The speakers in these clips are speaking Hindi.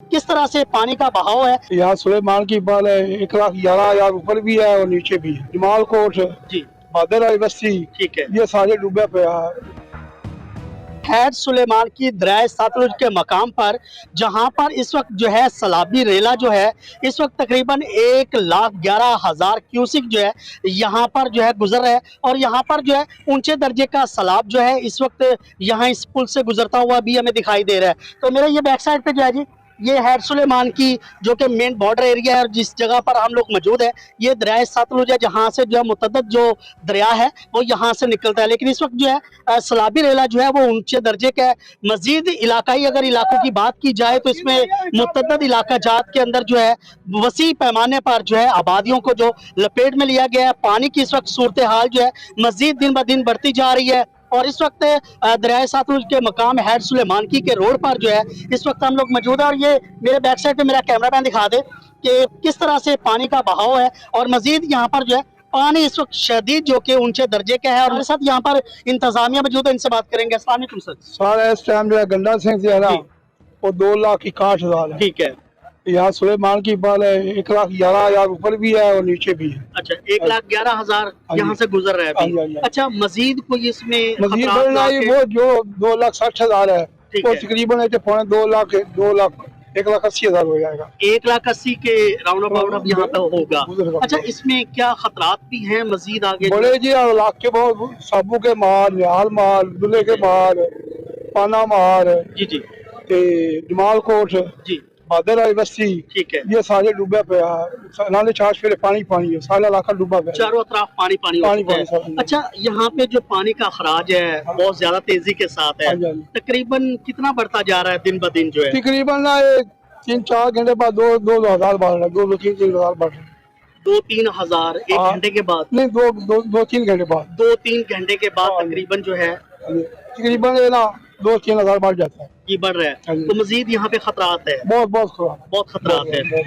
किस तरह से पानी का बहाव है? यहाँ सुलेमान की बाल है 1,11,000 ऊपर भी है और नीचे भी है। जमाल कोट जी बादल वाली बस्ती ठीक है। ये सारे डूबे पे है। हैड सुलेमान की दरियाए सतलुज के मकाम पर जहां पर इस वक्त जो है सैलाबी रेला जो है इस वक्त तकरीबन 1,11,000 क्यूसिक जो है यहाँ पर जो है गुजर रहा है और यहाँ पर जो है ऊंचे दर्जे का सैलाब जो है इस वक्त यहाँ इस पुल से गुजरता हुआ भी हमें दिखाई दे रहा है। तो मेरे ये बैक साइड पे जो है जी ये हैड सुलेमान की जो कि मेन बॉर्डर एरिया है और जिस जगह पर हम लोग मौजूद है ये दरियाए सतलुज है जहाँ से जो है मुतअद्दिद जो दरिया है वो यहाँ से निकलता है। लेकिन इस वक्त जो है सैलाबी रेला जो है वो ऊंचे दर्जे का है। मजीद इलाकाई अगर इलाकों की बात की जाए तो इसमें मुतअद्दिद इलाका जात के अंदर जो है वसी पैमाने पर जो है आबादियों को जो लपेट में लिया गया है। पानी की इस वक्त सूरत हाल जो है मजीद दिन ब दिन बढ़ती जा रही है और इस वक्त दरियाए सतलुज के मकाम हैड सुलेमानकी के रोड पर जो है इस वक्त हम लोग मौजूद है और ये मेरे बैक साइड पे मेरा कैमरा मैन दिखा दे कि किस तरह से पानी का बहाव है और मजीद यहाँ पर जो है पानी इस वक्त शदीद जो कि ऊंचे दर्जे का है। और मेरे साथ यहाँ पर इंतजामिया मौजूद है, इनसे बात करेंगे। अस्सलाम वालेकुम सर। सारा इस टाइम जो है गंडा सिंह से है ना वो 2,61,000 है। ठीक है। यहाँ सुलेमान की बाल है 1,11,000 ऊपर भी है और नीचे भी है। अच्छा 1,11,000 यहाँ से गुजर रहा है हाँ जी, हाँ अभी। जी। अच्छा मजीद कोई इसमें मजीद खतरात बढ़ना लाके- वो जो 2,60,000 है ठीक वो है। तकरीबन है 1,80,000 हो जाएगा। 1,80,000 के राउंड अबाउट अब यहाँ पे होगा। गुजर अच्छा इसमें क्या खतरात भी हैं मजीद आगे? बड़े जी इलाके बहुत साबू के माल निहाल माल दुल्हे के माल पाना माल जी जी ते जमाल कोट जी बादल वाली बस्ती ठीक है। ये सारे डूबे पे है। नाले छाछ फिर पानी पानी है सारा इलाका डूबा पे है। चारों तरफ पानी पानी हो पानी चुका है। पानी सब। अच्छा यहाँ पे जो पानी का अखराज है बहुत ज्यादा तेजी के साथ है। हाँ जी, हाँ जी। तकरीबन कितना बढ़ता जा रहा है दिन ब दिन जो है? तकरीबन ना ये 3-4 घंटे बाद 2,000 बढ़ रहा है 2-3,000 बढ़ रहा है। 2-3 हजार एक हाँ। घंटे के बाद? नहीं 2-3 घंटे बाद 2-3 घंटे के बाद हाँ। तकरीबन जो है तकरीबन ये ना 2-3,000 बढ़ जाता है। ये बढ़ रहा हाँ है। जी। तो मजीद यहाँ पे खतरात है? बहुत खराब बहुत खतरात है। बहुत।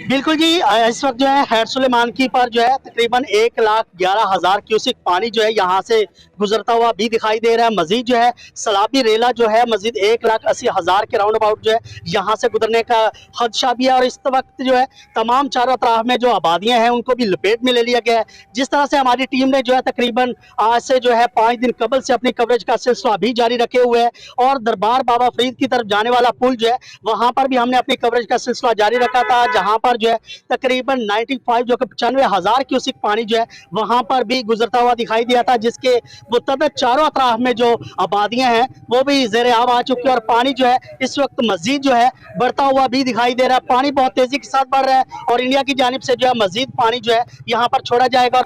बिल्कुल जी इस वक्त जो है हैड सुलेमानकी पर जो है तकरीबन 1,11,000 क्यूसिक पानी जो है यहाँ से गुजरता हुआ भी दिखाई दे रहा है। मजीद जो है सैलाबी रेला जो है मजीद 1,80,000 के राउंड अबाउट जो है यहाँ से गुजरने का खदशा भी है और इस वक्त जो है तमाम चारों अतराफ में जो आबादियाँ हैं उनको भी लपेट में ले लिया गया है। जिस तरह से हमारी टीम ने जो है तकरीबन आज से जो है 5 दिन कबल से अपनी कवरेज का सिलसिला भी जारी रखे हुए है और दरबार बाबा फरीद की तरफ जाने वाला पुल जो है वहाँ पर भी हमने अपनी कवरेज का सिलसिला जारी रखा था जहाँ पर जो है तकरीबन 95 जो कि 95,000 क्यूसिक पानी जो है वहां पर भी गुजरता हुआ दिखाई दिया था जिसके मुतअद्दिद चारों अतराफ में जो आबादियां हैं वो भी ज़ेरे आब आ चुकी है और पानी जो है इस वक्त मजीद जो है बढ़ता हुआ भी दिखाई दे रहा है। पानी बहुत तेजी के साथ बढ़ रहा है और इंडिया की जानिब से जो है मजीद पानी जो है यहाँ पर छोड़ा जाएगा।